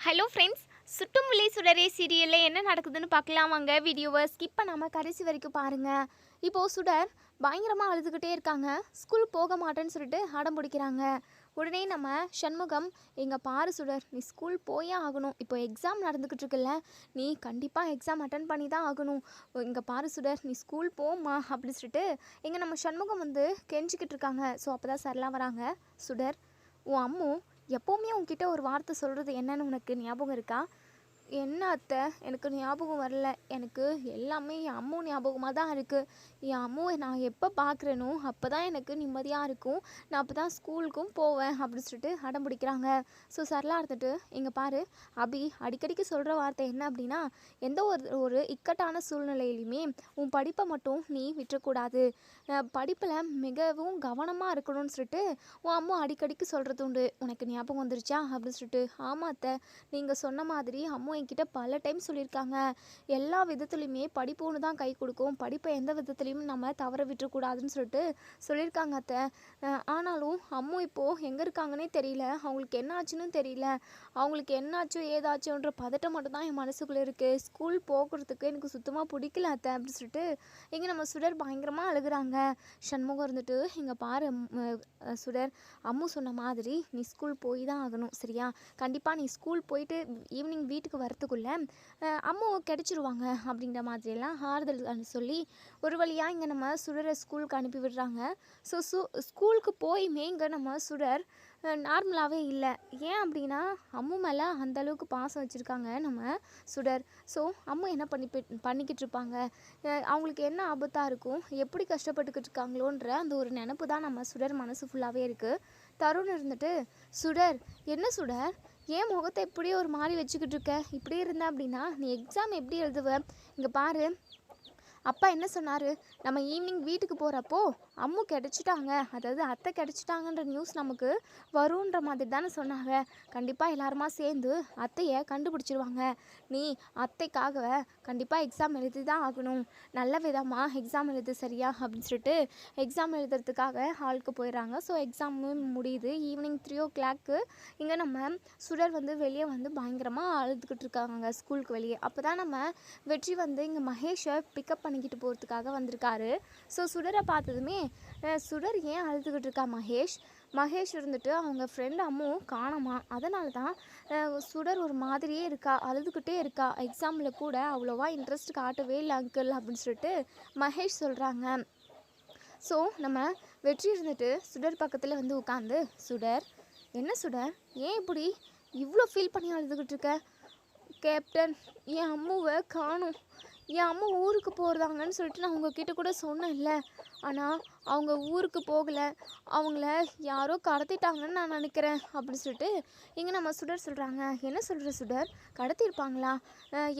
Hello friends, சுட்டுமுள்ளி சுடரே சீரியலில் என்ன நடக்குதுன்னு பார்க்கலாம் வாங்க. வீடியோவை ஸ்கிப் பண்ணாமல் கடைசி வரைக்கும் பாருங்கள். இப்போது சுடர் பயங்கரமாக அழுதுகிட்டே இருக்காங்க. ஸ்கூல் போக மாட்டேன்னு சொல்லிட்டு அடம் பிடிக்கிறாங்க. உடனே நம்ம சண்முகம், எங்கள் பாரு சுடர், நீ ஸ்கூல் போயே ஆகணும். இப்போ எக்ஸாம் நடந்துக்கிட்டு இருக்குல்ல, நீ கண்டிப்பாக எக்ஸாம் அட்டன் பண்ணி தான் ஆகணும். இங்கே பாரு சுடர், நீ ஸ்கூல் போம்மா அப்படின்னு சொல்லிட்டு எங்கள் நம்ம சண்முகம் வந்து கெஞ்சிக்கிட்டு இருக்காங்க. ஸோ அப்போ தான் சரளா வராங்க. சுடர், உன் அம்மு எப்போவுமே உன்கிட்ட ஒரு வார்த்தை சொல்கிறது என்னன்னு உனக்கு ஞாபகம் இருக்கா? என்ன அத்தை, எனக்கு ஞாபகம் வரல. எனக்கு எல்லாமே என் அம்மு ஞாபகமாக தான் இருக்குது. என் அம்முவை நான் எப்போ பார்க்குறேனோ அப்போ தான் எனக்கு நிம்மதியாக இருக்கும். நான் அப்போ தான் ஸ்கூலுக்கும் போவேன் அப்படின்னு சொல்லிட்டு அடம் பிடிக்கிறாங்க. ஸோ சரளா இருந்துட்டு, இங்கே பாரு அபி அடிக்கடிக்கு சொல்கிற வார்த்தை என்ன அப்படின்னா, எந்த ஒரு இக்கட்டான சூழ்நிலையிலையுமே உன் படிப்பை மட்டும் நீ விட்டுறக்கூடாது. படிப்பில் மிகவும் கவனமாக இருக்கணும்னு சொல்லிட்டு உன் அம்மா அடிக்கடிக்கு சொல்கிறது உண்டு. உனக்கு ஞாபகம் வந்துருச்சா அப்படின்னு சொல்லிட்டு. ஆமாம் அத்தை, நீங்கள் சொன்ன மாதிரி அம்மா என்கிட்ட பல டைம் சொல்லியிருக்காங்க. எல்லா விதத்துலையுமே படிப்பு ஒன்று தான் கை கொடுக்கும், படிப்பை எந்த விதத்துலையும் நம்ம தவற விட்டுறக்கூடாதுன்னு சொல்லிட்டு சொல்லியிருக்காங்க அத்தை. ஆனாலும் அம்மு இப்போது எங்கே இருக்காங்கன்னே தெரியல. அவங்களுக்கு என்ன ஆச்சுன்னு தெரியல. அவங்களுக்கு என்னாச்சோ ஏதாச்சோன்ற பதட்டம் மட்டும் தான் என் மனசுக்குள்ளே இருக்குது. ஸ்கூல் போகிறதுக்கு எனக்கு சுத்தமாக பிடிக்கல அத்தை அப்படின்னு சொல்லிட்டு இங்கே நம்ம சுடர் பயங்கரமாக அழுகுறாங்க. சண்முகம் இருந்துட்டு, இங்கே பாரு சுடர், அம்மு சொன்ன மாதிரி நீ ஸ்கூல் போய் தான் ஆகணும், சரியா? கண்டிப்பாக நீ ஸ்கூல் போயிட்டு ஈவினிங் வீட்டுக்கு வரத்துக்குள்ளே அம்மு கிடச்சிருவாங்க அப்படின்ற மாதிரியெல்லாம் ஆறுதல் சொல்லி ஒரு வழியாக இங்கே நம்ம சுடரை ஸ்கூலுக்கு அனுப்பி விடுறாங்க. ஸோ ஸ்கூலுக்கு போயுமே இங்கே நம்ம சுடர் நார்மலாகவே இல்லை. ஏன் அப்படின்னா, அம்மு மேலே அந்தளவுக்கு பாசம் வச்சுருக்காங்க நம்ம சுடர். ஸோ அம்மு என்ன பண்ணிக்கிட்டு இருப்பாங்க, அவங்களுக்கு என்ன ஆபத்தாக இருக்கும், எப்படி கஷ்டப்பட்டுக்கிட்டு இருக்காங்களோன்ற அந்த ஒரு நினப்பு தான் நம்ம சுடர் மனசு ஃபுல்லாகவே இருக்குது. தருண் இருந்துட்டு, சுடர் என்ன சுடர், ஏன் முகத்தை இப்படியே ஒரு மாதிரி வச்சுக்கிட்டு இருக்க? இப்படி இருந்த அப்படின்னா நீ எக்ஸாம் எப்படி எழுதுவ? இங்கே பாரு, அப்பா என்ன சொன்னார், நம்ம ஈவினிங் வீட்டுக்கு போகிறப்போ அம்மு கிடச்சிட்டாங்க, அதாவது அத்தை கிடச்சிட்டாங்கன்ற நியூஸ் நமக்கு வருன்ற மாதிரி தானே சொன்னாங்க. கண்டிப்பாக எல்லாருமா சேர்ந்து அத்தையை கண்டுபிடிச்சிருவாங்க. நீ அத்தைக்காக கண்டிப்பாக எக்ஸாம் எழுதி தான் ஆகணும். நல்ல விதமாக எக்ஸாம் எழுது, சரியா அப்படின்னு சொல்லிட்டு எக்ஸாம் எழுதுறதுக்காக ஹாலுக்கு போயிடுறாங்க. ஸோ எக்ஸாமும் முடியுது. ஈவினிங் 3 o'clock இங்கே நம்ம சுடர் வந்து வெளியே வந்து பயங்கரமாக அழுதுகிட்டு இருக்காங்க ஸ்கூலுக்கு வெளியே. அப்போ தான் நம்ம வெற்றி வந்து இங்கே மகேஷை பிக்கப் பண்ணிக்கிட்டு போகிறதுக்காக வந்திருக்காரு. ஸோ சுடரை பார்த்ததுமே, சுடர் ஏன் அழுதுகிட்டு இருக்கா மகேஷ் இருந்துட்டு அவங்க ஃப்ரெண்ட் அம்மு காணாமா, அதனால தான் சுடர் ஒரு மாதிரியே இருக்கா, அழுதுகிட்டே இருக்கா, எக்ஸாமில் கூட அவ்வளோவா இன்ட்ரெஸ்ட் காட்டவே இல்லை அங்கிள் அப்படின்னு சொல்லிட்டு மகேஷ் சொல்கிறாங்க. ஸோ நம்ம வெற்றி இருந்துட்டு சுடர் பக்கத்தில் வந்து உட்காந்து, சுடர் என்ன சுடர், ஏன் இப்படி இவ்வளோ ஃபீல் பண்ணி அழுதுகிட்டு இருக்க? கேப்டன், என் அம்முவை காணும், என் அம்மா ஊருக்கு போகிறதாங்கன்னு சொல்லிட்டு நான் உங்ககிட்ட கூட சொன்னேன்ல, ஆனால் அவங்க ஊருக்கு போகலை, அவங்கள யாரோ கடத்திட்டாங்கன்னு நான் நினைக்கிறேன் அப்படின்னு சொல்லிட்டு இங்கே நம்ம சுடர் சொல்கிறாங்க. என்ன சொல்கிற சுடர், கடத்தியிருப்பாங்களா?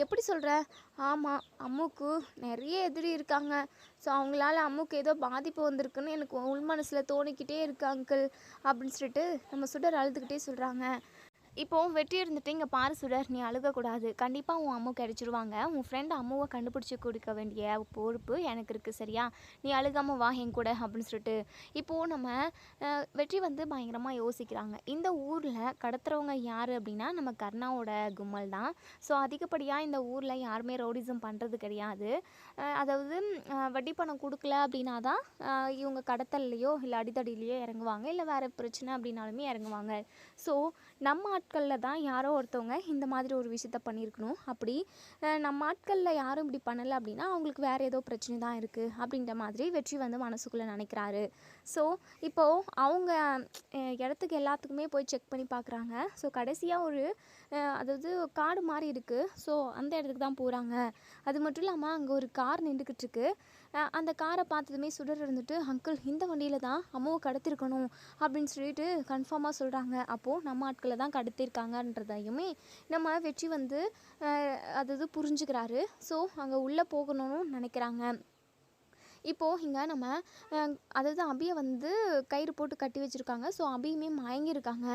எப்படி சொல்கிற? ஆமாம், அம்முக்கு நிறைய எதிரி இருக்காங்க. ஸோ அவங்களால அம்முக்கு ஏதோ பாதிப்பு வந்திருக்குன்னு எனக்கு உள் மனசில் தோணிக்கிட்டே இருக்கு அங்கிள் அப்படின்னு சொல்லிட்டு நம்ம சுடர் அழுதுகிட்டே சொல்கிறாங்க. இப்போது வெற்றி இருந்துட்டு, இங்கே பாரு சுடர், நீ அழுகக்கூடாது. கண்டிப்பாக உன் அம்மா கிடச்சிருவாங்க. உன் ஃப்ரெண்டு அம்மாவை கண்டுபிடிச்சி கொடுக்க வேண்டிய பொறுப்பு எனக்கு இருக்குது, சரியா? நீ அழுகாமல் வா என் கூட அப்படின்னு சொல்லிட்டு இப்போது நம்ம வெற்றி வந்து பயங்கரமாக யோசிக்கிறாங்க. இந்த ஊரில் கடத்துறவங்க யார் அப்படின்னா நம்ம கர்ணாவோட கும்பல் தான். ஸோ அதிகப்படியாக இந்த ஊரில் யாருமே ரவுடிசம் பண்ணுறது கிடையாது. அதாவது வட்டி பணம் கொடுக்கல அப்படின்னா தான் இவங்க கடத்தல்லையோ இல்லை அடித்தடியிலையோ இறங்குவாங்க, இல்லை வேறு பிரச்சனை அப்படின்னாலுமே இறங்குவாங்க. ஸோ நம்ம ஆட்களில் தான் யாரோ ஒருத்தவங்க இந்த மாதிரி ஒரு விஷயத்த பண்ணியிருக்கணும். அப்படி நம்ம ஆட்களில் யாரும் இப்படி பண்ணலை அப்படின்னா அவங்களுக்கு வேறு ஏதோ பிரச்சனை தான் இருக்குது அப்படின்ற மாதிரி வெற்றி வந்து மனசுக்குள்ளே நினைக்கிறாரு. ஸோ இப்போது அவங்க இடத்துக்கு எல்லாத்துக்குமே போய் செக் பண்ணி பார்க்குறாங்க. ஸோ கடைசியாக ஒரு அதாவது காடு மாதிரி இருக்குது. ஸோ அந்த இடத்துக்கு தான் போகிறாங்க. அது மட்டும் இல்லாமல் அங்கே ஒரு கார் நின்றுக்கிட்டு இருக்கு. அந்த காரை பார்த்ததுமே சுடர் இருந்துட்டு, அங்கிள் இந்த வண்டியில் தான் அம்மாவை கடத்திருக்கணும் அப்படின்னு சொல்லிட்டு கன்ஃபார்மாக சொல்கிறாங்க. அப்போது நம்ம ஆட்களை தான் கடத்திருக்காங்கன்றதையுமே நம்ம வெற்றி வந்து அதாவது புரிஞ்சுக்கிறாரு. ஸோ அங்கே உள்ளே போகணும்னு நினைக்கிறாங்க. இப்போது இங்கே நம்ம அதாவது அபியை வந்து கயிறு போட்டு கட்டி வச்சுருக்காங்க. ஸோ அபியுமே மயங்கியிருக்காங்க.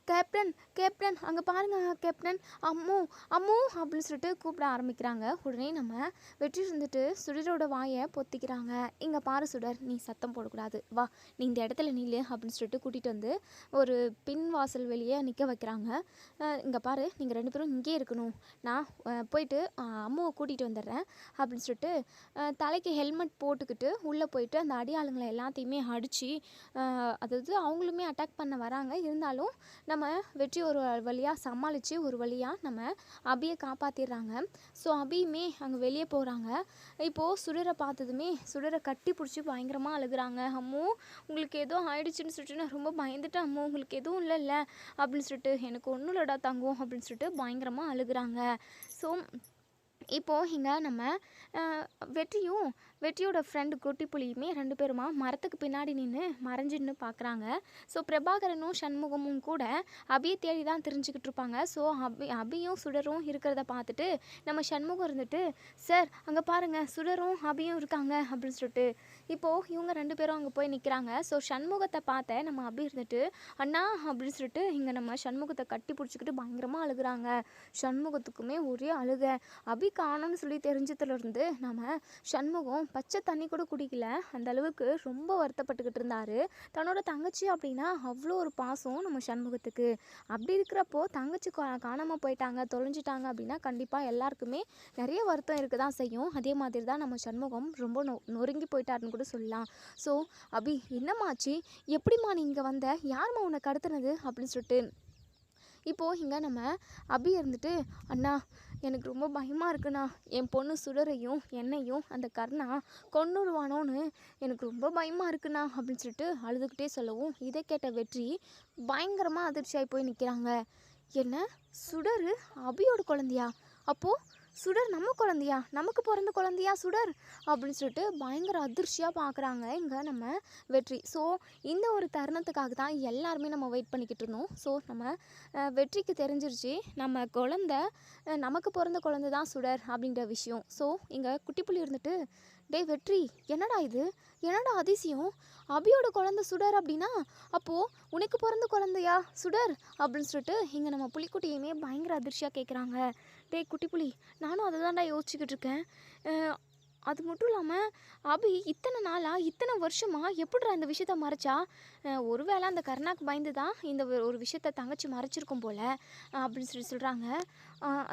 கேப்டன் கேப்டன் அங்கே பாருங்க கேப்டன், அம்மு அம்மு அப்படின்னு சொல்லிட்டு கூப்பிட ஆரம்பிக்கிறாங்க. உடனே நம்ம வெற்றி இருந்துட்டு சுடரோட வாயை பொத்திக்கிறாங்க. இங்கே பாரு சுடர், நீ சத்தம் போடக்கூடாது, வா நீ இந்த இடத்துல நில்லு அப்படின்னு சொல்லிட்டு கூட்டிகிட்டு வந்து ஒரு பின் வாசல் வெளியே நிற்க வைக்கிறாங்க. இங்கே பாரு, நீங்கள் 2 பேரும் இங்கே இருக்கணும், நான் போயிட்டு அம்மாவை கூட்டிகிட்டு வந்துடுறேன் அப்படின்னு சொல்லிட்டு தலைக்கு ஹெல்மெட் போட்டுக்கிட்டு உள்ளே போயிட்டு அந்த அடியாளுங்களை எல்லாத்தையுமே அடித்து, அதாவது அவங்களுமே அட்டாக் பண்ண வராங்க. இருந்தாலும் நம்ம வெற்றி ஒரு வழியாக சமாளித்து ஒரு வழியாக நம்ம அபியை காப்பாற்றிடுறாங்க. ஸோ அபியுமே அங்கே வெளியே போகிறாங்க. இப்போது சுடரை பார்த்ததுமே சுடரை கட்டி பிடிச்சி பயங்கரமாக அழுகுறாங்க. அம்மு உங்களுக்கு எதுவும் ஆயிடுச்சுன்னு சொல்லிட்டு நான் ரொம்ப பயந்துட்டேன் அம்மு, உங்களுக்கு எதுவும் இல்லைல்ல அப்படின்னு சொல்லிட்டு, எனக்கு ஒன்றும் இல்லடா தங்கம் அப்படின்னு சொல்லிட்டு பயங்கரமாக அழுகுறாங்க. ஸோ இப்போது இங்கே நம்ம வெற்றியோட ஃப்ரெண்டு குட்டிப்புலியுமே 2 பேருமா மரத்துக்கு பின்னாடி நின்று மறைஞ்சின்னு பார்க்குறாங்க. ஸோ பிரபாகரனும் சண்முகமும் கூட அபியை தேடி தான் தெரிஞ்சுக்கிட்டு இருப்பாங்க. ஸோ அபியும் சுடரும் இருக்கிறத பார்த்துட்டு நம்ம சண்முகம் இருந்துட்டு, சார் அங்கே பாருங்கள் சுடரும் அபியும் இருக்காங்க அப்படின்னு சொல்லிட்டு, இப்போது இவங்க 2 பேரும் அங்கே போய் நிற்கிறாங்க. ஸோ சண்முகத்தை பார்த்த நம்ம அபி இருந்துட்டு, அண்ணா அப்படின்னு சொல்லிட்டு இங்கே நம்ம சண்முகத்தை கட்டி பிடிச்சிக்கிட்டு பயங்கரமாக அழுகுறாங்க. சண்முகத்துக்குமே ஒரே அழுக. அபி காணோன்னு சொல்லி தெரிஞ்சதுலேருந்து நம்ம சண்முகம் பச்சை தண்ணி கூட குடிக்கல, அந்த அளவுக்கு ரொம்ப வருத்தப்பட்டுக்கிட்டு இருந்தார். தன்னோட தங்கச்சி அப்படின்னா அவ்வளோ ஒரு பாசம் நம்ம சண்முகத்துக்கு. அப்படி இருக்கிறப்போ தங்கச்சி காணாமல் போயிட்டாங்க, தொலைஞ்சிட்டாங்க அப்படின்னா கண்டிப்பாக எல்லாருக்குமே நிறைய வருத்தம் இருக்க தான் செய்யும். அதே மாதிரி தான் நம்ம சண்முகம் ரொம்ப நொறுங்கி போயிட்டாருன்னு கூட சொல்லலாம். ஸோ அபி என்னம்மாச்சு, எப்படிம்மா நீ இங்கே வந்த, யாரும்மா உன்னை கடத்துனது அப்படின்னு சொல்லிட்டு இப்போது இங்கே நம்ம அபி இருந்துட்டு, அண்ணா எனக்கு ரொம்ப பயமாக இருக்குண்ணா, என் பொண்ணு சுடரையும் என்னையும் அந்த கர்ணா கொன்னுடுவானோன்னு எனக்கு ரொம்ப பயமாக இருக்குண்ணா அப்படின்னு சொல்லிட்டு அழுதுகிட்டே சொல்லவும், இதை கேட்ட வெற்றி பயங்கரமாக அதிர்ச்சியாகி போய் நிற்கிறாங்க. என்ன சுடர் அபியோட குழந்தையா, அப்போது சுடர் நம்ம குழந்தையா, நமக்கு பிறந்த குழந்தையா சுடர் அப்படின்னு சொல்லிட்டு பயங்கர அதிர்ச்சியாக பார்க்குறாங்க இங்கே நம்ம வெற்றி. ஸோ இந்த ஒரு தருணத்துக்காக தான் எல்லாருமே நம்ம வெயிட் பண்ணிக்கிட்டு இருந்தோம். ஸோ நம்ம வெற்றிக்கு தெரிஞ்சிருச்சு நம்ம குழந்தை, நமக்கு பிறந்த குழந்தை தான் சுடர் அப்படின்ற விஷயம். ஸோ இங்கே குட்டிப்புள்ளி இருந்துட்டு, டேய் வெற்றி, என்னடா இது, என்னடா அதிசயம், அபியோட குழந்தை சுடர் அப்படின்னா அப்போது உனக்கு பிறந்த குழந்தையா சுடர் அப்படின்னு சொல்லிட்டு இங்கே நம்ம புலிக்குட்டியுமே பயங்கர அதிர்ச்சியாக கேட்குறாங்க. டேய் குட்டிப்புலி, நானும் அதை தான்டா யோசிச்சுக்கிட்டு இருக்கேன். அது மட்டும் இல்லாமல் அபி இத்தனை நாளாக இத்தனை வருஷமாக எப்படிடா இந்த விஷயத்த மறைச்சா, ஒருவேளை அந்த கருணாக்கு பயந்து தான் இந்த ஒரு விஷயத்த தங்கச்சி மறைச்சிருக்கும் போல் அப்படின்னு சொல்கிறாங்க.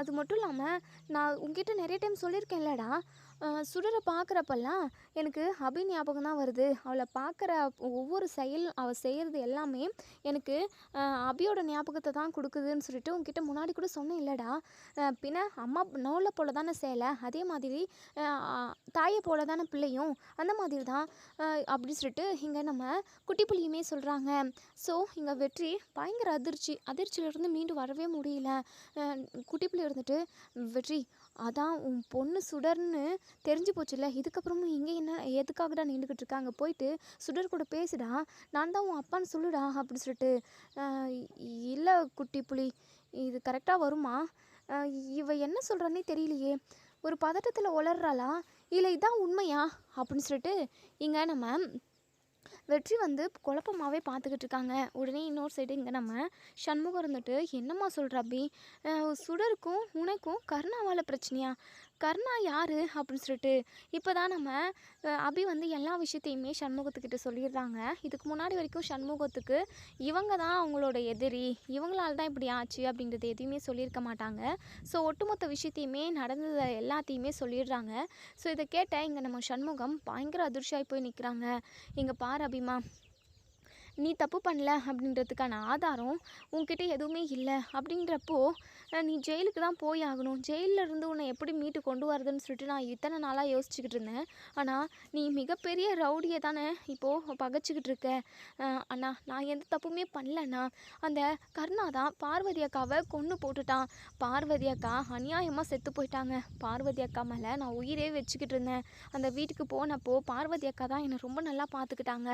அது மட்டும் இல்லாமல் நான் உங்ககிட்ட நிறைய டைம் சொல்லியிருக்கேன்லடா, சுடரை பார்க்குறப்பெல்லாம் எனக்கு அபி ஞாபகம் தான் வருது. அவளை பார்க்குற ஒவ்வொரு அவள் செய்கிறது எல்லாமே எனக்கு அபியோட ஞாபகத்தை தான் கொடுக்குதுன்னு சொல்லிட்டு உங்ககிட்ட முன்னாடி கூட சொன்னேன் இல்லைடா. பின்ன அம்மா நோலை போல தானே சேலை, அதே மாதிரி தாயை போல தானே பிள்ளையும், அந்த மாதிரி தான் அப்படி சொல்லிட்டு இங்கே நம்ம குட்டிப்புள்ளியுமே சொல்கிறாங்க. ஸோ இங்கே வெற்றி பயங்கர அதிர்ச்சியிலேருந்து மீண்டு வரவே முடியல. குட்டிப்புள்ளி இருந்துட்டு, வெற்றி அதான் உன் பொண்ணு சுடர்னு தெரிஞ்சு போச்சுல்ல, இதுக்கப்புறமும் இங்கே என்ன எதுக்காகடா நின்றுக்கிட்டு இருக்காங்க, போயிட்டு சுடர் கூட பேசுடா, நான் தான் உன் அப்பான்னு சொல்லுடா அப்படின்னு சொல்லிட்டு, இல்லை குட்டி புலி இது கரெக்டாக வருமா, இவ என்ன சொல்கிறானே தெரியலையே, ஒரு பதட்டத்தில் உளர்றாளா இல்லை இதான் உண்மையா அப்படின்னு சொல்லிட்டு இங்கே நம்ம வெற்றி வந்து குழப்பமாகவே பார்த்துக்கிட்டு இருக்காங்க. உடனே இன்னொரு சைடு இங்கே நம்ம சண்முகம் இருந்துட்டு, என்னம்மா சொல்கிற அபி, சுடருக்கும் உனக்கும் கருணாவால் பிரச்சனையா, கர்ணா யார் அப்படின்னு சொல்லிட்டு இப்போ தான் நம்ம அபி வந்து எல்லா விஷயத்தையுமே சண்முகத்துக்கிட்ட சொல்லிடுறாங்க. இதுக்கு முன்னாடி வரைக்கும் சண்முகத்துக்கு இவங்க தான் அவங்களோட எதிரி, இவங்களால தான் இப்படி ஆச்சு அப்படின்றது எதையுமே சொல்லியிருக்க மாட்டாங்க. ஸோ ஒட்டுமொத்த விஷயத்தையுமே நடந்ததை எல்லாத்தையுமே சொல்லிடுறாங்க. ஸோ இதை கேட்ட இங்கே நம்ம சண்முகம் பயங்கர அதிர்ச்சியாகி போய் நிற்கிறாங்க. இங்கே பாரு அபிமா, நீ தப்பு பண்ணல அப்படின்றதுக்கான ஆதாரம் உன்கிட்ட எதுவுமே இல்லை. அப்படின்றப்போ நீ ஜெயிலுக்கு தான் போய் ஆகணும். ஜெயிலில் இருந்து உன்னை எப்படி மீட்டு கொண்டு வரதுன்னு சொல்லிட்டு நான் இத்தனை நாளாக யோசிச்சுக்கிட்டு இருந்தேன். ஆனால் நீ மிகப்பெரிய ரவுடியை தானே இப்போது பகைச்சிக்கிட்டு இருக்க. அண்ணா நான் எந்த தப்புமே பண்ணலண்ணா, அந்த கர்ணா தான் பார்வதி அக்காவை கொன்று போட்டுட்டான். பார்வதி அக்கா அநியாயமாக செத்து போயிட்டாங்க. பார்வதி அக்கா மேலே நான் உயிரே வச்சுக்கிட்டு இருந்தேன். அந்த வீட்டுக்கு போனப்போ பார்வதி அக்கா தான் என்னை ரொம்ப நல்லா பார்த்துக்கிட்டாங்க.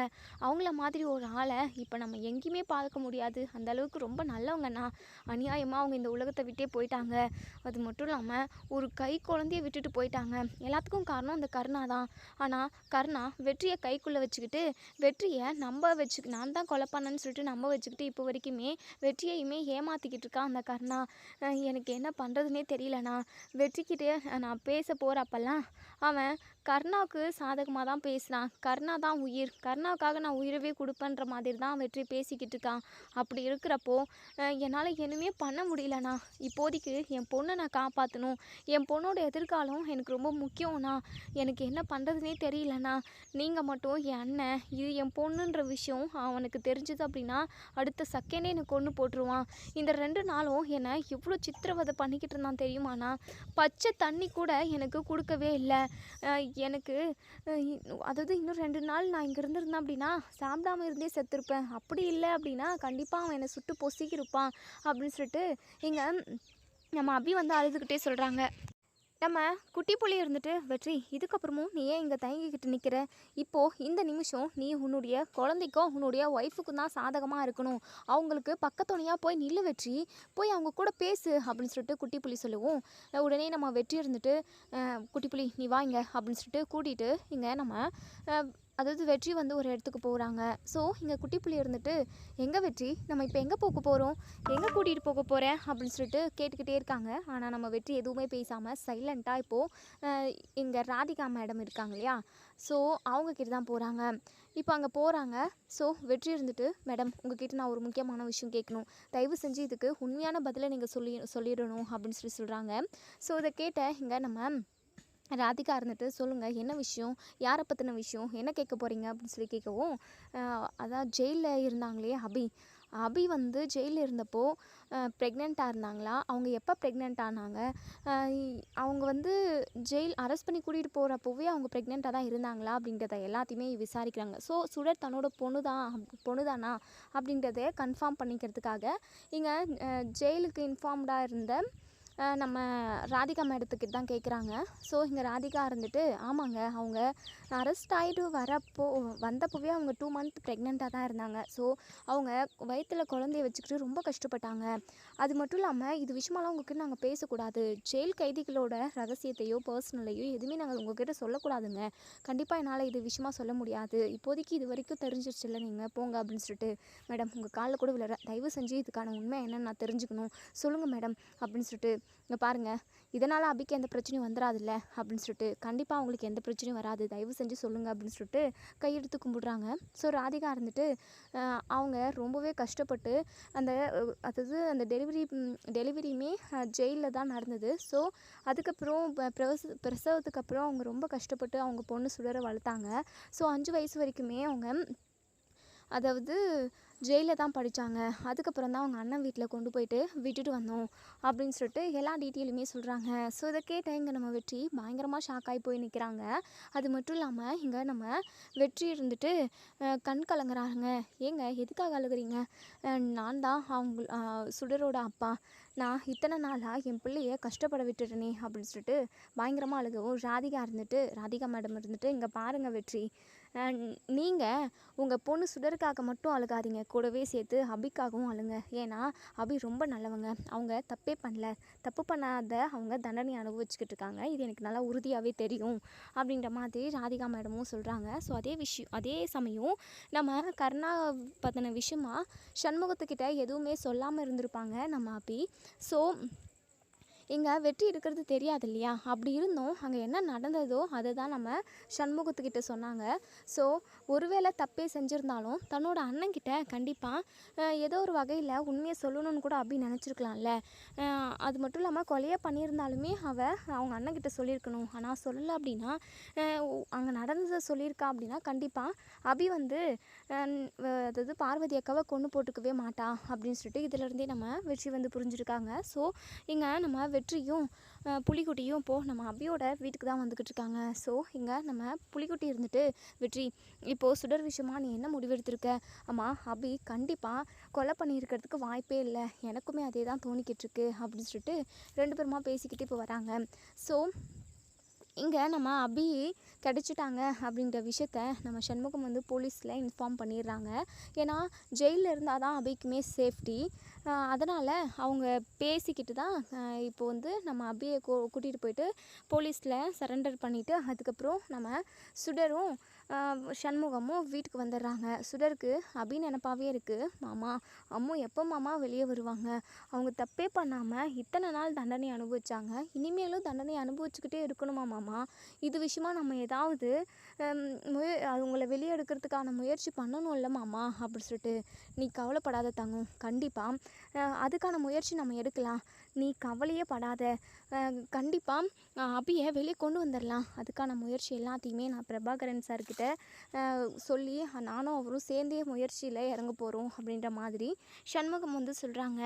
அவங்கள மாதிரி ஒரு ஆள் அவங்களால இப்போ நம்ம எங்கேயுமே பார்க்க முடியாது. அந்த அளவுக்கு ரொம்ப நல்லவங்கண்ணா. அநியாயமாக அவங்க இந்த உலகத்தை விட்டே போயிட்டாங்க. அது மட்டும் இல்லாமல் ஒரு கை குழந்தைய விட்டுட்டு போயிட்டாங்க. எல்லாத்துக்கும் காரணம் அந்த கருணா தான். ஆனால் கருணா வெற்றியை கைக்குள்ளே வச்சுக்கிட்டு வெற்றியை நான் தான் கொலை பண்ணேன்னு சொல்லிட்டு நம்ப வச்சுக்கிட்டு இப்போ வரைக்குமே வெற்றியையுமே ஏமாற்றிக்கிட்டு இருக்கான் அந்த கருணா. எனக்கு என்ன பண்ணுறதுனே தெரியலண்ணா. வெற்றிக்கிட்டே நான் பேச போகிறப்பெல்லாம் அவன் கருணாவுக்கு சாதகமாக தான் பேசுகிறான். கருணா தான் உயிர், கருணாவுக்காக நான் உயிரவே கொடுப்பேன்ற மாதிரி தான் வெற்றி பேசிக்கிட்டு இருக்கான். அப்படி இருக்கிறப்போ என்னால் எதுவுமே பண்ண முடியலண்ணா. இப்போதைக்கு என் பொண்ணை நான் காப்பாற்றணும். என் பொண்ணோட எதிர்காலம் எனக்கு ரொம்ப முக்கியம்ண்ணா. எனக்கு என்ன பண்ணுறதுனே தெரியலண்ணா. நீங்கள் மட்டும் என் அண்ணன் இது என் பொண்ணுன்ற விஷயம் அவனுக்கு தெரிஞ்சது அப்படின்னா அடுத்த செகண்டே என்னை கொன்று போட்டுருவான். இந்த 2 நாளும் என்னை எவ்வளோ சித்திரவதை பண்ணிக்கிட்டு இருந்தான் தெரியுமாண்ணா. பச்சை தண்ணி கூட எனக்கு கொடுக்கவே இல்லை. எனக்கு அதாவது இன்னும் 2 நாள் நான் இங்கே இருந்திருந்தேன் அப்படின்னா சாப்பிடாம இருந்தே செத்துருப்பேன். அப்படி இல்லை அப்படின்னா கண்டிப்பாக அவன் என்னை சுட்டு பொசிக்கிருப்பான் அப்படின்னு சொல்லிட்டு எங்கள் நம்ம அபி வந்து அழுதுகிட்டே சொல்கிறாங்க. நம்ம குட்டி புலி இருந்துட்டு வெற்றி இதுக்கப்புறமும் நீ ஏன் இங்கே தயங்கிக்கிட்டு நிற்கிற? இப்போது இந்த நிமிஷம் நீ உன்னுடைய குழந்தைக்கும் உன்னுடைய ஒய்ஃபுக்கும் தான் சாதகமாக இருக்கணும். அவங்களுக்கு பக்கத்துணையாக போய் நில்லு வெற்றி, போய் அவங்க கூட பேசு அப்படின்னு சொல்லிட்டு குட்டி புலி சொல்லுவோம். உடனே நம்ம வெற்றி இருந்துட்டு குட்டி புலி நீ வாங்க அப்படின்னு சொல்லிட்டு கூட்டிகிட்டு இங்கே நம்ம அதாவது வெற்றி வந்து ஒரு இடத்துக்கு போகிறாங்க. ஸோ இங்கே குட்டி புலி இருந்துட்டு எங்கே வெற்றி, நம்ம இப்போ எங்கே போக போகிறோம், எங்கே கூட்டிகிட்டு போக போகிறேன் அப்படின்னு சொல்லிட்டு கேட்டுக்கிட்டே இருக்காங்க. ஆனால் நம்ம வெற்றி எதுவுமே பேசாமல் சைலண்ட்டாக இப்போது இங்கே ராதிகா மேடம் இருக்காங்க இல்லையா, ஸோ அவங்கக்கிட்ட தான் போகிறாங்க. இப்போ அங்கே போகிறாங்க. ஸோ வெற்றி இருந்துட்டு மேடம் உங்ககிட்ட நான் ஒரு முக்கியமான விஷயம் கேட்கணும். தயவு செஞ்சு இதுக்கு உண்மையான பதிலை நீங்கள் சொல்லிடணும் அப்படின்னு சொல்கிறாங்க. ஸோ இதை கேட்ட இங்கே நம்ம ராதிகா இருந்துட்டு சொல்லுங்கள் என்ன விஷயம், யாரை பற்றின விஷயம், என்ன கேட்க போகிறீங்க அப்படின்னு சொல்லி கேட்கவும் அதான் ஜெயிலில் இருந்தாங்களே அபி வந்து ஜெயிலில் இருந்தப்போ ப்ரெக்னெண்ட்டாக இருந்தாங்களா, அவங்க எப்போ ப்ரெக்னென்ட் ஆனாங்க, அவங்க வந்து ஜெயில் அரெஸ்ட் பண்ணி கூட்டிகிட்டு போகிறப்போவே அவங்க ப்ரெக்னெண்ட்டாக தான் இருந்தாங்களா அப்படின்றத எல்லாத்தையுமே விசாரிக்கிறாங்க. ஸோ சுடர் தன்னோட பொண்ணு தானா அப்படின்றத கன்ஃபார்ம் பண்ணிக்கிறதுக்காக இங்கே ஜெயிலுக்கு இன்ஃபார்ம்டாக இருந்த நம்ம ராதிகா மேடத்துக்கிட்ட தான் கேட்குறாங்க. ஸோ இங்கே ராதிகா இருந்துட்டு ஆமாங்க அவங்க அரெஸ்ட் ஆகிட்டு வந்தப்போவே அவங்க 2 மந்த் ப்ரெக்னெண்ட்டாக தான் இருந்தாங்க. ஸோ அவங்க வயிற்றில் குழந்தைய வச்சுக்கிட்டு ரொம்ப கஷ்டப்பட்டாங்க. அது மட்டும் இல்லாமல் இது விஷயமெல்லாம் உங்ககிட்ட நாங்கள் பேசக்கூடாது. ஜெயில் கைதிகளோட ரகசியத்தையோ பர்சனலையோ எதுவுமே நாங்கள் உங்ககிட்ட சொல்லக்கூடாதுங்க. கண்டிப்பாக என்னால் இது விஷயமா சொல்ல முடியாது. இப்போதைக்கு இது வரைக்கும் தெரிஞ்சிருச்சுல்ல, நீங்கள் போங்க அப்படின்னு சொல்லிட்டு மேடம் உங்கள் காலில் கூட விழுற, தயவு செஞ்சு இதுக்கான உண்மை என்னன்னு நான் தெரிஞ்சுக்கணும், சொல்லுங்கள் மேடம் அப்படின்னு சொல்லிட்டு இங்கே பாருங்கள் இதனால் அபிக்கு எந்த பிரச்சனையும் வந்துடாதுல்ல அப்படின்னு சொல்லிட்டு கண்டிப்பாக அவங்களுக்கு எந்த பிரச்சனையும் வராது, தயவு செஞ்சு சொல்லுங்கள் அப்படின்னு சொல்லிட்டு கையெடுத்து கும்பிடுறாங்க. ஸோ ராதிகா இருந்துட்டு அவங்க ரொம்பவே கஷ்டப்பட்டு அதாவது அந்த டெலிவரியுமே ஜெயிலில் தான் நடந்தது. ஸோ அதுக்கப்புறம் பிரசவத்துக்கு அப்புறம் அவங்க ரொம்ப கஷ்டப்பட்டு அவங்க பொண்ணு சுடரை வளர்த்தாங்க. ஸோ 5 வயசு வரைக்குமே அவங்க அதாவது ஜெயிலில் தான் படித்தாங்க. அதுக்கப்புறம் தான் அவங்க அண்ணன் வீட்டில் கொண்டு போயிட்டு விட்டுட்டு வந்தோம் அப்படின்னு சொல்லிட்டு எல்லா டீட்டெயிலுமே சொல்கிறாங்க. ஸோ இதை கேட்ட இங்கே நம்ம வெற்றி பயங்கரமாக ஷாக்காகி போய் நிற்கிறாங்க. அது மட்டும் இல்லாமல் இங்கே நம்ம வெற்றி இருந்துட்டு கண் கலங்குறாங்க. ஏங்க எதுக்காக அழுகுறீங்க, நான் தான் அவங்க சுடரோட அப்பா, நான் இத்தனை நாளாக என் பிள்ளைய கஷ்டப்பட விட்டுட்டேனே அப்படின்னு சொல்லிட்டு பயங்கரமாக அழுகவும் ராதிகா மேடம் இருந்துட்டு இங்கே பாருங்கள் வெற்றி, நீங்கள் உங்கள் பொண்ணு சுடருக்காக மட்டும் அழுகாதீங்க, கூடவே சேர்த்து அபிக்காகவும் அழுங்க. ஏன்னா அபி ரொம்ப நல்லவங்க, அவங்க தப்பே பண்ணல, தப்பு பண்ணாத அவங்க தண்டனை அனுபவிச்சுக்கிட்டு இருக்காங்க, இது எனக்கு நல்லா உறுதியாகவே தெரியும் அப்படின்ற மாதிரி ராதிகா மேடமும் சொல்கிறாங்க. ஸோ அதே சமயம் நம்ம கருணா பற்றின விஷயமா சண்முகத்துக்கிட்ட எதுவுமே சொல்லாமல் இருந்திருப்பாங்க நம்ம அபி. ஸோ இங்கே வெற்றி இருக்கிறது தெரியாது இல்லையா, அப்படி இருந்தோம் அங்கே என்ன நடந்ததோ அதை தான் நம்ம சண்முகத்துக்கிட்ட சொன்னாங்க. ஸோ ஒருவேளை தப்பே செஞ்சுருந்தாலும் தன்னோட அண்ணன்கிட்ட கண்டிப்பாக ஏதோ ஒரு வகையில் உண்மையை சொல்லணும்னு கூட அப்படி நினச்சிருக்கலாம்ல. அது மட்டும் இல்லாமல் கொலையை பண்ணியிருந்தாலுமே அவங்க அண்ணன்கிட்ட சொல்லியிருக்கணும். ஆனால் சொல்லலை அப்படின்னா அங்கே நடந்ததை சொல்லியிருக்கா அப்படின்னா கண்டிப்பாக அபி வந்து அதாவது பார்வதி அக்காவை கொன்று போட்டுக்கவே மாட்டா அப்படின்னு சொல்லிட்டு இதிலேருந்தே நம்ம வெற்றி வந்து புரிஞ்சுருக்காங்க. ஸோ இங்கே நம்ம வெற்றியும் புலிக்குட்டியும் இப்போது நம்ம அபியோட வீட்டுக்கு தான் வந்துக்கிட்டு இருக்காங்க. ஸோ இங்கே நம்ம புலிக்குட்டி இருந்துட்டு வெற்றி இப்போது சுடர் விஷயமா நீ என்ன முடிவெடுத்திருக்க, அம்மா அபி கண்டிப்பாக கொலை பண்ணியிருக்கிறதுக்கு வாய்ப்பே இல்லை, எனக்குமே அதே தான் தோணிக்கிட்டு இருக்கு அப்படின்னு சொல்லிட்டு 2 பேருமா பேசிக்கிட்டு இப்போ வராங்க. ஸோ இங்கே நம்ம அபி கிடச்சிட்டாங்க அப்படின்ற விஷயத்த நம்ம சண்முகம் வந்து போலீஸில் இன்ஃபார்ம் பண்ணிடுறாங்க. ஏன்னா ஜெயிலில் இருந்தால் தான் அபிக்குமே சேஃப்டி. அதனால் அவங்க பேசிக்கிட்டு தான் இப்போ வந்து நம்ம அபியை கூட்டிகிட்டு போயிட்டு போலீஸில் சரண்டர் பண்ணிவிட்டு அதுக்கப்புறம் நம்ம சுடரும் சண்முகமும் வீட்டுக்கு வந்துடுறாங்க. சுடருக்கு அபி நினப்பாவே இருக்குது, மாமா அம்மு எப்போ மாமா வெளியே வருவாங்க? அவங்க தப்பே பண்ணாமல் இத்தனை நாள் தண்டனை அனுபவிச்சாங்க, இனிமேலும் தண்டனை அனுபவிச்சுக்கிட்டே இருக்கணுமா மாமா? இது விஷயமா நம்ம ஏதாவது அவங்கள வெளியே எடுக்கிறதுக்கான முயற்சி பண்ணணும்ல மாமா அப்படி சொல்லிட்டு. நீ கவலைப்படாத தங்கம், கண்டிப்பாக அதுக்கான முயற்சி நம்ம எடுக்கலாம், நீ கவலையே படாத. கண்டிப்பாக அபியை வெளியே கொண்டு வந்துடலாம். அதுக்கான முயற்சி எல்லாத்தையுமே நான் பிரபாகரன் சார்கிட்ட சொல்லி நானும் அவரும் சேர்ந்தே முயற்சியில் இறங்க போகிறோம் அப்படின்ற மாதிரி சண்முகம் வந்து சொல்கிறாங்க.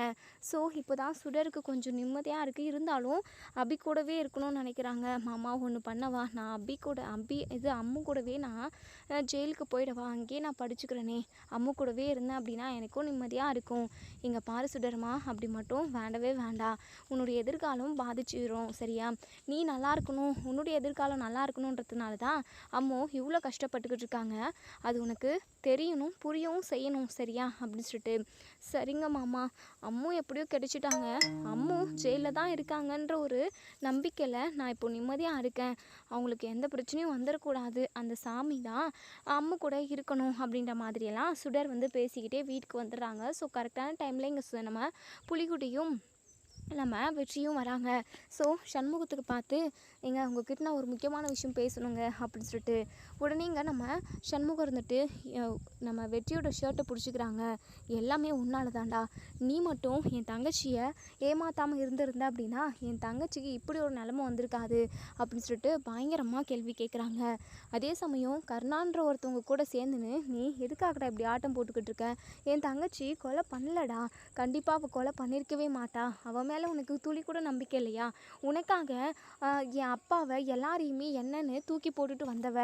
ஸோ இப்போ தான் சுடருக்கு கொஞ்சம் நிம்மதியாக இருக்குது. இருந்தாலும் அபி கூடவே இருக்கணும்னு நினைக்கிறாங்க. மாமா ஒன்று பண்ணவா, நான் அம்மு கூடவே நான் ஜெயிலுக்கு போயிடவா, அங்கேயே நான் படிச்சுக்கிறேனே, அம்மு கூடவே இருந்தேன் அப்படின்னா எனக்கும் நிம்மதியாக இருக்கும். இங்கே பாரு சுடர்மா, அப்படி மட்டும் வேண்டவே வேண்டாம். உன்னுடைய எதிர்காலம் பாதிச்சிடும் சரியா? நீ நல்லா இருக்கணும், உன்னுடைய எதிர்காலம் நல்லா இருக்கணுன்றதுனால தான் அம்மு இவ்வளோ கஷ்டப்பட்டுக்கிட்டு இருக்காங்க. அது உனக்கு தெரியணும், புரியவும் செய்யணும் சரியா அப்படின்னு சொல்லிட்டு. சரிங்க மாமா, அம்மு எப்படியோ கிடைச்சிட்டாங்க, அம்மு ஜெயிலில் தான் இருக்காங்கன்ற ஒரு நம்பிக்கையில் நான் இப்போ நிம்மதியாக இருக்கேன். அவங்களுக்கு எந்த பிரச்சனையும் வந்துடக்கூடாது, அந்த சாமி தான் அம்மு கூட இருக்கணும் அப்படின்ற மாதிரியெல்லாம் சுடர் வந்து பேசிக்கிட்டே வீட்டுக்கு வந்துடுறாங்க. ஸோ கரெக்டான டைமில் இங்கே நம்ம புலிகுட்டியும் நம்ம வெற்றியும் வராங்க. ஸோ சண்முகத்துக்கு பார்த்து, எங்க உங்ககிட்ட நான் ஒரு முக்கியமான விஷயம் பேசணுங்க அப்படின்னு சொல்லிட்டு உடனே இங்கே நம்ம சண்முகம் இருந்துட்டு நம்ம வெற்றியோட ஷர்ட்டை பிடிச்சிக்கிறாங்க. எல்லாமே உன்னால தான்டா, நீ மட்டும் என் தங்கச்சியை ஏமாத்தாமல் இருந்திருந்த அப்படின்னா என் தங்கச்சிக்கு இப்படி ஒரு நிலமை வந்திருக்காது அப்படின்னு சொல்லிட்டு பயங்கரமாக கேள்வி கேட்குறாங்க. அதே சமயம் கருணான்ற ஒருத்தவங்க கூட சேர்ந்துன்னு நீ எதுக்காகடா இப்படி ஆட்டம் போட்டுக்கிட்டு இருக்க? என் தங்கச்சி கொலை பண்ணலடா, கண்டிப்பாக அவள் கொலை பண்ணியிருக்கவே மாட்டா, அவன் மேலே உனக்கு துளி கூட நம்பிக்கை இல்லையா? உனக்காக என் அப்பாவை எல்லாரையுமே என்னன்னு தூக்கி போட்டுட்டு வந்தவ,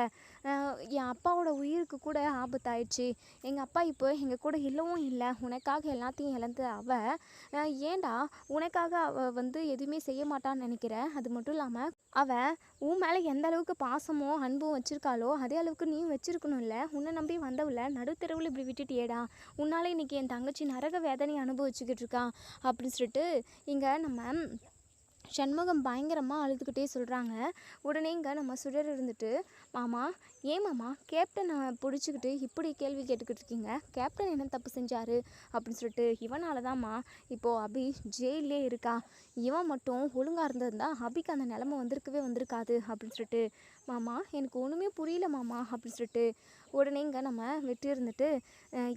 என் அப்பாவோட உயிருக்கு கூட ஆபத்தாயிடுச்சு, எங்கள் அப்பா இப்போ எங்கள் கூட இல்லவும் இல்லை, உனக்காக எல்லாத்தையும் இழந்து ஏண்டா உனக்காக அவள் வந்து எதுவுமே செய்ய மாட்டான்னு நினைக்கிற? அது மட்டும் இல்லாமல் அவள் உன் மேலே எந்த அளவுக்கு பாசமோ அன்பும் வச்சுருக்காளோ அதே அளவுக்கு நீயும் வச்சுருக்கணும்ல. உன்னை நம்பி வந்தவளை நடுத்தெருவில் இப்படி விட்டுட்டியேடா, உன்னால் இன்றைக்கி என் தங்கச்சி நரக வேதனை அனுபவிச்சுக்கிட்டு இருக்கான் அப்படின்னு சொல்லிட்டு இங்கே நம்ம சண்முகம் பயங்கரமாக அழுதுகிட்டே சொல்கிறாங்க. உடனே இங்கே நம்ம சுடர் இருந்துட்டு, மாமா ஏன் மாமா கேப்டனை பிடிச்சிக்கிட்டு இப்படி கேள்வி கேட்டுக்கிட்டு இருக்கீங்க? கேப்டன் என்ன தப்பு செஞ்சார் அப்படின்னு சொல்லிட்டு. இவனால தான்மா இப்போது அபி ஜெயிலே இருக்கா, இவன் மட்டும் ஒழுங்காக இருந்திருந்தா அபிக்கு அந்த நிலமை வந்திருக்காது அப்படின்னு சொல்லிட்டு. மாமா எனக்கு ஒன்றுமே புரியல மாமா அப்படின்னு சொல்லிட்டு. உடனே இங்கே நம்ம வெற்றி இருந்துட்டு,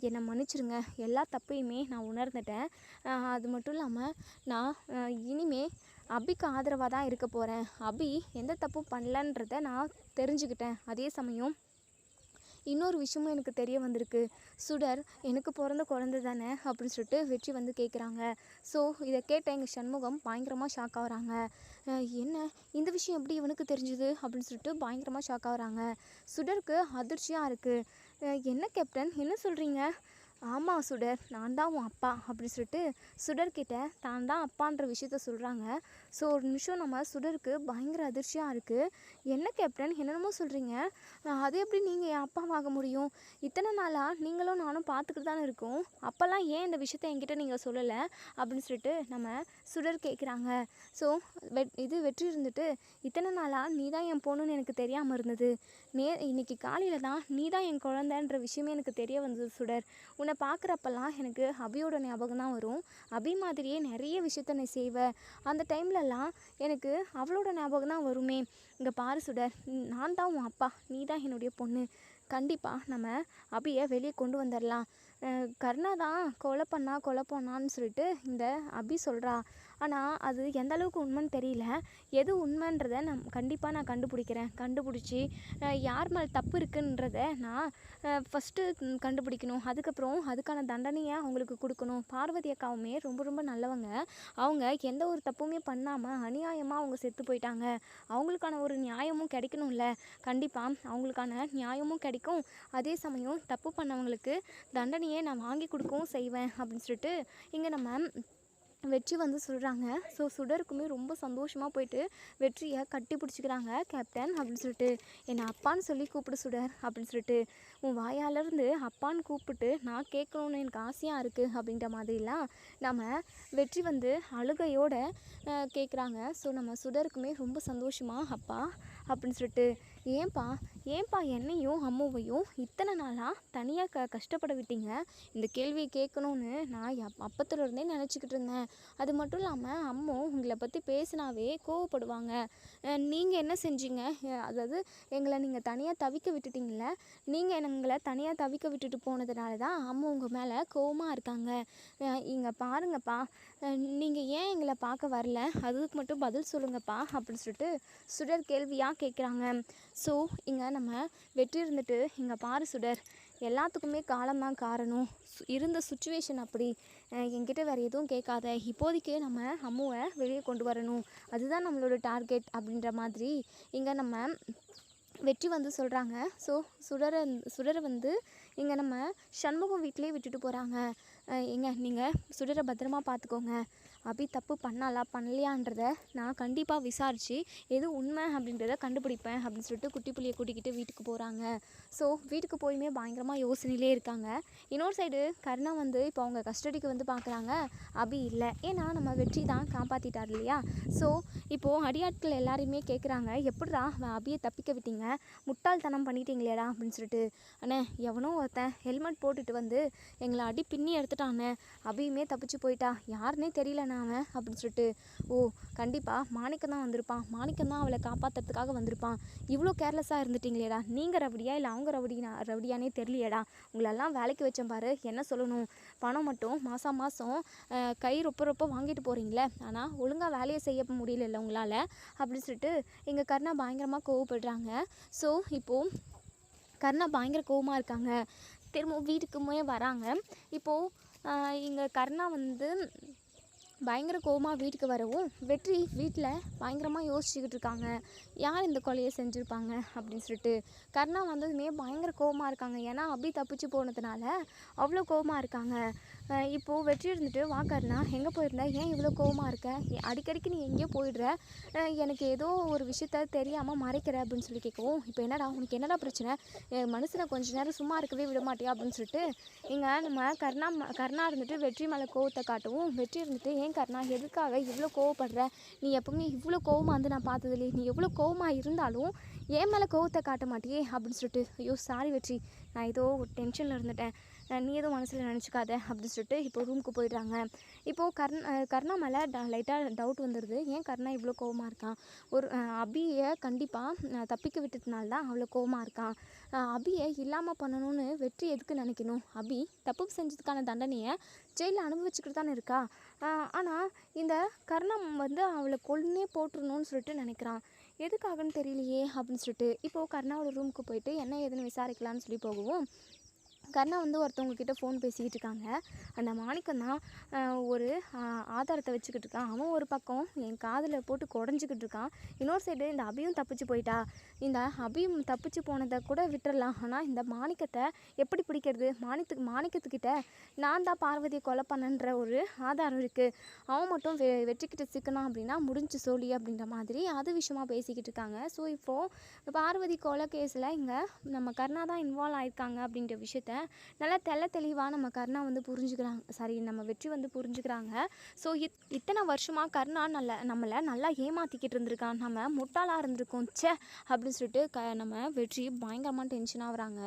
என்னை மன்னிச்சிருங்க, எல்லா தப்பையுமே நான் உணர்ந்துட்டேன். அது மட்டும் இல்லாமல் நான் இனிமே அபிக்கு ஆதரவாக தான் இருக்க போகிறேன். அபி எந்த தப்பும் பண்ணலன்றதை நான் தெரிஞ்சுக்கிட்டேன். அதே சமயம் இன்னொரு விஷயமும் எனக்கு தெரிய வந்திருக்கு, சுடர் எனக்கு பிறந்த குழந்தை தானே அப்படின்னு சொல்லிட்டு வெற்றி வந்து கேட்குறாங்க. ஸோ இதை கேட்ட எங்கள் சண்முகம் பயங்கரமாக ஷாக் ஆகுறாங்க. என்ன இந்த விஷயம் எப்படி இவனுக்கு தெரிஞ்சுது அப்படின்னு சொல்லிட்டு பயங்கரமாக ஷாக் ஆகுறாங்க. சுடருக்கு அதிர்ச்சியாக இருக்குது. என்ன கேப்டன் என்ன சொல்கிறீங்க? ஆமாம் சுடர், நான் தான் உன் அப்பா அப்படி சொல்லிட்டு சுடர்கிட்ட தான் தான் அப்பான்ற விஷயத்த சொல்கிறாங்க. ஸோ ஒரு நிமிஷம் நம்ம சுடருக்கு பயங்கர அதிர்ச்சியாக இருக்குது. என்ன கேப்டன் என்னென்னமோ சொல்கிறீங்க, அது எப்படி நீங்கள் என் அப்பாவாக முடியும்? இத்தனை நாளாக நீங்களும் நானும் பார்த்துக்கிட்டு தானே இருக்கோம், அப்போல்லாம் ஏன் இந்த விஷயத்த என்கிட்ட நீங்கள் சொல்லலை அப்படின்னு சொல்லிட்டு நம்ம சுடர் கேட்குறாங்க. ஸோ வெற்றி இருந்துட்டு, இத்தனை நாளாக நீ தான் என் பொண்ணுன்னு எனக்கு தெரியாமல் இருந்தது, இன்னைக்கு காலையில் தான் நீ தான் என் குழந்தைன்ற விஷயமே எனக்கு தெரிய வந்தது சுடர். உன்னை பார்க்குறப்பெல்லாம் எனக்கு அபியோட ஞாபகம் தான் வரும், அபி மாதிரியே நிறைய விஷயத்த நீ செய்வேன், அந்த டைம்லலாம் எனக்கு அவளோட ஞாபகம் தான் வருமே. இங்கே பாரு சுடர், நான் தான் உன் அப்பா, நீ தான் என்னுடைய பொண்ணு, கண்டிப்பாக நம்ம அபியை வெளியே கொண்டு வந்துடலாம். கருணா தான் கொலை பண்ணான்னு சொல்லிட்டு இந்த அபி சொல்கிறா, ஆனால் அது எந்த அளவுக்கு உண்மைன்னு தெரியல. எது உண்மைன்றதை கண்டிப்பாக நான் கண்டுபிடிச்சி யார் மேலே தப்பு இருக்குன்றதை நான் ஃபஸ்ட்டு கண்டுபிடிக்கணும். அதுக்கப்புறம் அதுக்கான தண்டனையை அவங்களுக்கு கொடுக்கணும். பார்வதி அக்காவுமே ரொம்ப ரொம்ப நல்லவங்க, அவங்க எந்த ஒரு தப்புமே பண்ணாமல் அநியாயமாக அவங்க செத்து போயிட்டாங்க. அவங்களுக்கான ஒரு நியாயமும் கிடைக்கணும்ல, கண்டிப்பாக அவங்களுக்கான நியாயமும் கிடைக்கும். அதே சமயம் தப்பு பண்ணவங்களுக்கு தண்டனையை நான் வாங்கி கொடுக்கவும் செய்வேன் அப்படின்னு சொல்லிட்டு இங்கே நம்ம வெற்றி வந்து சொல்கிறாங்க. ஸோ சுடருக்குமே ரொம்ப சந்தோஷமாக போயிட்டு வெற்றியை கட்டி பிடிச்சிக்கிறாங்க. கேப்டன் அப்படின்னு சொல்லிட்டு, என்னை அப்பான்னு சொல்லி கூப்பிடு சுடர் அப்படின்னு சொல்லிட்டு, உன் வாயாலேருந்து அப்பான்னு கூப்பிட்டு நான் கேட்கணுன்னு எனக்கு ஆசையாக இருக்குது அப்படின்ற மாதிரிலாம் நம்ம வெற்றி வந்து அழுகையோட கேட்குறாங்க. ஸோ நம்ம சுடருக்குமே ரொம்ப சந்தோஷமாக அப்பா அப்படின்னு சொல்லிட்டு, ஏன்பா ஏன்பா என்னையும் அம்முவையும் இத்தனை நாளாக தனியாக கஷ்டப்பட விட்டீங்க? இந்த கேள்வியை கேட்கணுன்னு நான் அப்பத்துலேருந்தே நினச்சிக்கிட்டு இருந்தேன். அது மட்டும் இல்லாமல் அம்மு உங்களை பற்றி பேசினாவே கோவப்படுவாங்க. நீங்கள் என்ன செஞ்சீங்க? அதாவது எங்களை நீங்கள் தனியாக தவிக்க விட்டுட்டீங்கள, நீங்கள் எங்களை தனியாக தவிக்க விட்டுட்டு போனதுனால தான் அம்மு உங்கள் மேலே கோவமாக இருக்காங்க. இங்கே பாருங்கப்பா, நீங்கள் ஏன் எங்களை பார்க்க வரல, அதுக்கு மட்டும் பதில் சொல்லுங்கப்பா அப்படின்னு சொல்லிட்டு சுடர் கேள்வியாக கேட்குறாங்க. ஸோ இங்கே நம்ம வெற்றி இருந்துட்டு, இங்கே பாரு சுடர், எல்லாத்துக்குமே காலம்தான் காரணம், இருந்த சுச்சுவேஷன் அப்படி, என்கிட்ட வேறு எதுவும் கேட்காத, இப்போதைக்கு நம்ம அம்முவை வெளியே கொண்டு வரணும், அதுதான் நம்மளோட டார்கெட் அப்படின்ற மாதிரி இங்கே நம்ம வெற்றி வந்து சொல்கிறாங்க. ஸோ சுடரை வந்து இங்கே நம்ம சண்முகம் வீட்டிலே விட்டுட்டு போகிறாங்க. நீங்கள் சுடரை பத்திரமா பார்த்துக்கோங்க, அபி தப்பு பண்ணாலா பண்ணலையான்றத நான் கண்டிப்பாக விசாரித்து எது உண்மை அப்படின்றத கண்டுபிடிப்பேன் அப்படின்னு சொல்லிட்டு குட்டி புள்ளியை கூட்டிக்கிட்டு வீட்டுக்கு போகிறாங்க. ஸோ வீட்டுக்கு போயுமே பயங்கரமாக யோசனையிலே இருக்காங்க. இன்னொரு சைடு கருணா வந்து இப்போ அவங்க கஸ்டடிக்கு வந்து பார்க்குறாங்க. அபி இல்லை, ஏன்னா நம்ம வெற்றி தான் காப்பாற்றிட்டார் இல்லையா. ஸோ இப்போது அடியாட்கள் எல்லாரையுமே கேட்குறாங்க, எப்படிடா அபியை தப்பிக்க விட்டீங்க, முட்டாள்தனம் பண்ணிட்டீங்களேடா அப்படின்னு சொல்லிட்டு. அண்ணே, எவனோ ஒருத்தன் ஹெல்மெட் போட்டுட்டு வந்து எங்களை அடி பின்னி எடுத்துட்டானே, அபியுமே தப்பிச்சு போயிட்டா, யாருன்னே தெரியல அவன் அப்படின்னு சொல்லிட்டு. ஓ, கண்டிப்பாக மாணிக்கம் தான் வந்திருப்பான், மாணிக்கம் தான் அவளை காப்பாற்றுறதுக்காக வந்திருப்பான், இவ்வளோ கேர்லெஸ்ஸாக இருந்துட்டீங்களேடா, நீங்கள் ரவுடியா இல்லை அவங்க ரவுடியானே தெரியலையேடா, உங்களெல்லாம் வேலைக்கு வச்சேன் பாரு, என்ன சொல்லணும், பணம் மட்டும் மாதம் கை ரொப்ப வாங்கிட்டு போகிறீங்களே, ஆனால் ஒழுங்காக வேலையை செய்ய முடியல உங்களால் அப்படின்னு சொல்லிட்டு எங்கள் கருணா பயங்கரமாக கோவப்படுறாங்க. ஸோ இப்போது கருணா பயங்கர கோவமாக இருக்காங்க. திரும்ப வீட்டுக்குமே வராங்க. இப்போது இங்கே கருணா வந்து பயங்கர கோவமாக வீட்டுக்கு வரவும் வெற்றி வீட்டில் பயங்கரமாக யோசிச்சுக்கிட்டு இருக்காங்க, யார் இந்த கொலையை செஞ்சுருப்பாங்க அப்படின்னு சொல்லிட்டு. கருணா வந்ததுமே பயங்கர கோவமாக இருக்காங்க, ஏன்னா அபி தப்பிச்சு போனதுனால அவ்வளோ கோவமாக இருக்காங்க. இப்போது வெற்றி இருந்துட்டு, வா கருணா, எங்கே போயிருந்த, ஏன் இவ்வளோ கோவமாக இருக்க, அடிக்கடிக்கு நீ எங்கேயோ போயிடுற, எனக்கு ஏதோ ஒரு விஷயத்த தெரியாமல் மறைக்கிற அப்படின்னு சொல்லி கேட்கவும், இப்போ என்னடா உனக்கு என்னடா பிரச்சனை, மனுஷனை கொஞ்ச நேரம் சும்மா இருக்கவே விட மாட்டியா அப்படின்னு சொல்லிட்டு இங்கே நம்ம கருணா இருந்துட்டு வெற்றி மேலே கோவத்தை காட்டவும், வெற்றி இருந்துட்டு, ஏன் கருணா எதுக்காக இவ்வளோ கோவப்படுற, நீ எப்பவுமே இவ்வளோ கோவமாக வந்து நான் பார்த்ததில்லையே, நீ எவ்வளோ கோவமாக இருந்தாலும் ஏன் மேலே கோவத்தை காட்ட மாட்டியே அப்படின்னு சொல்லிட்டு. ஐயோ சாரி வெற்றி, நான் ஏதோ ஒரு டென்ஷனில் இருந்துட்டேன், நீ எதுவும் மனசில் நினச்சிக்காத அப்படின்னு சொல்லிட்டு இப்போ ரூமுக்கு போயிடுறாங்க. இப்போது கருணா மேலே லைட்டாக டவுட் வந்துடுது, ஏன் கருணா இவ்வளோ கோவமாக இருக்கான், ஒரு அபியை கண்டிப்பாக தப்பிக்க விட்டதுனால தான் அவ்வளோ கோவமாக இருக்கான், அபியை இல்லாமல் பண்ணணும்னு வெற்றி எதுக்கு நினைக்கணும், அபி தப்பு செஞ்சதுக்கான தண்டனையை ஜெயிலில் அனுபவிச்சுக்கிட்டு தானே இருக்கா, ஆனால் இந்த கருணா வந்து அவளை கொன்னே போட்டுருணும்னு சொல்லிட்டு நினைக்கிறான், எதுக்காகன்னு தெரியலையே அப்படின்னு சொல்லிட்டு. இப்போது கருணாவோட ரூமுக்கு போயிட்டு என்ன ஏதுன்னு விசாரிக்கலான்னு சொல்லி போகவும், கருணா வந்து ஒருத்தவங்கக்கிட்ட ஃபோன் பேசிக்கிட்டு இருக்காங்க. அந்த மாணிக்கம் தான் ஒரு ஆதாரத்தை வச்சுக்கிட்டு இருக்கான். அவன் ஒரு பக்கம் என் காதில் போட்டு குடஞ்சிக்கிட்டு இருக்கான். இன்னொரு சைடு இந்த அபியும் தப்பிச்சு போயிட்டா. இந்த அபியும் தப்பிச்சு போனதை கூட விட்டுறலாம், ஆனால் இந்த மாணிக்கத்தை எப்படி பிடிக்கிறது, மாணிக்கத்துக்கிட்ட நான் தான் பார்வதியை கொலை பண்ணன்ற ஒரு ஆதாரம் இருக்குது, அவன் மட்டும் வெற்றிக்கிட்ட சிக்கணும் அப்படின்னா முடிஞ்சு சொல்லி அப்படின்ற மாதிரி அது விஷயமா பேசிக்கிட்டு இருக்காங்க. ஸோ இப்போது பார்வதி கொலை கேஸில் இங்கே நம்ம கருணா தான் இன்வால்வ் ஆயிருக்காங்க அப்படின்ற விஷயத்த நல்லா தெளிவாக நம்ம கருணா வந்து புரிஞ்சுக்கிறாங்க, நம்ம வெற்றி வந்து புரிஞ்சுக்கிறாங்க. ஸோ இத்தனை வருஷமாக கருணா நம்மளை நல்லா ஏமாற்றிக்கிட்டு இருந்திருக்கான், நம்ம முட்டாளாக இருந்திருக்கோம் சே அப்படின்னு சொல்லிட்டு நம்ம வெற்றி பயங்கரமாக டென்ஷன் ஆகுறாங்க.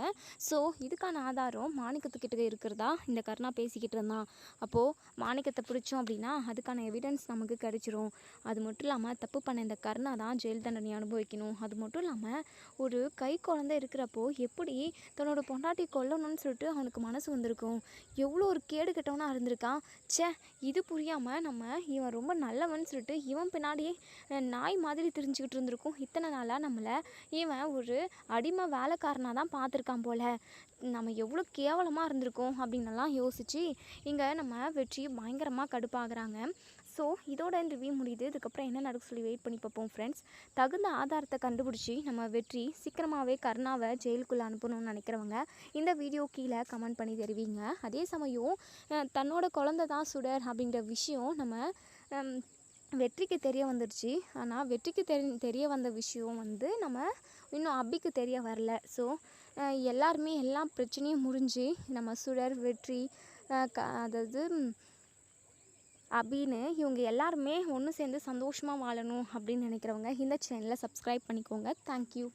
ஸோ இதுக்கான ஆதாரம் மாணிக்கத்துக்கிட்ட இருக்கிறதா இந்த கருணா பேசிக்கிட்டு இருந்தான். அப்போது மாணிக்கத்தை பிடிச்சோம் அப்படின்னா அதுக்கான எவிடன்ஸ் நமக்கு கிடைச்சிரும். அது மட்டும் இல்லாமல் தப்பு பண்ண இந்த கருணா தான் ஜெயில் தண்டனை அனுபவிக்கணும். அது மட்டும் இல்லாமல் ஒரு கை குழந்தை இருக்கிறப்போ எப்படி தன்னோட பொண்டாட்டி கொல்லணும்னு சொல்லிட்டு அவனுக்கு மனசு வந்திருக்கும், எவ்வளோ ஒரு கேடு கெட்டவனாக இருந்திருக்கான் சே. இது புரியாமல் நம்ம இவன் ரொம்ப நல்லவன் சொல்லிட்டு இவன் பின்னாடி நாய் மாதிரி தெரிஞ்சுக்கிட்டு இருந்திருக்கும். இத்தனை நாளாக நம்மளை இவன் ஒரு அடிமை வேலைக்காரனாக தான் பார்த்துருக்கான் போல், நம்ம எவ்வளோ கேவலமாக இருந்திருக்கோம் அப்படின்னலாம் யோசித்து இங்கே நம்ம வெற்றி பயங்கரமாக கடுப்பாகிறாங்க. ஸோ இதோட ரிவ்யூ முடியுது. இதுக்கப்புறம் என்ன நடக்கும் சொல்லி வெயிட் பண்ணி பார்ப்போம் ஃப்ரெண்ட்ஸ். தகுந்த ஆதாரத்தை கண்டுபிடிச்சி நம்ம வெற்றி சீக்கிரமாகவே கருணாவை ஜெயிலுக்குள்ளே அனுப்பணும்னு நினைக்கிறவங்க இந்த வீடியோ கீழே கமெண்ட் பண்ணி தெரிவிங்க. அதே சமயம் தன்னோட குழந்தை தான் சுடர் அப்படிங்கிற விஷயம் நம்ம வெற்றிக்கு தெரிய வந்துடுச்சு. ஆனால் வெற்றிக்கு தெரிய வந்த விஷயம் வந்து நம்ம இன்னும் அபிக்கு தெரிய வரல. ஸோ எல்லாருமே எல்லா பிரச்சனையும் முடிஞ்சு நம்ம சுடர் வெற்றி அதாவது அபின்னு இவங்க எல்லாருமே ஒன்று சேர்ந்து சந்தோஷமாக வாழணும் அப்படின்னு நினைக்கிறவங்க இந்த சேனலை சப்ஸ்கிரைப் பண்ணிக்கோங்க. தேங்க்யூ.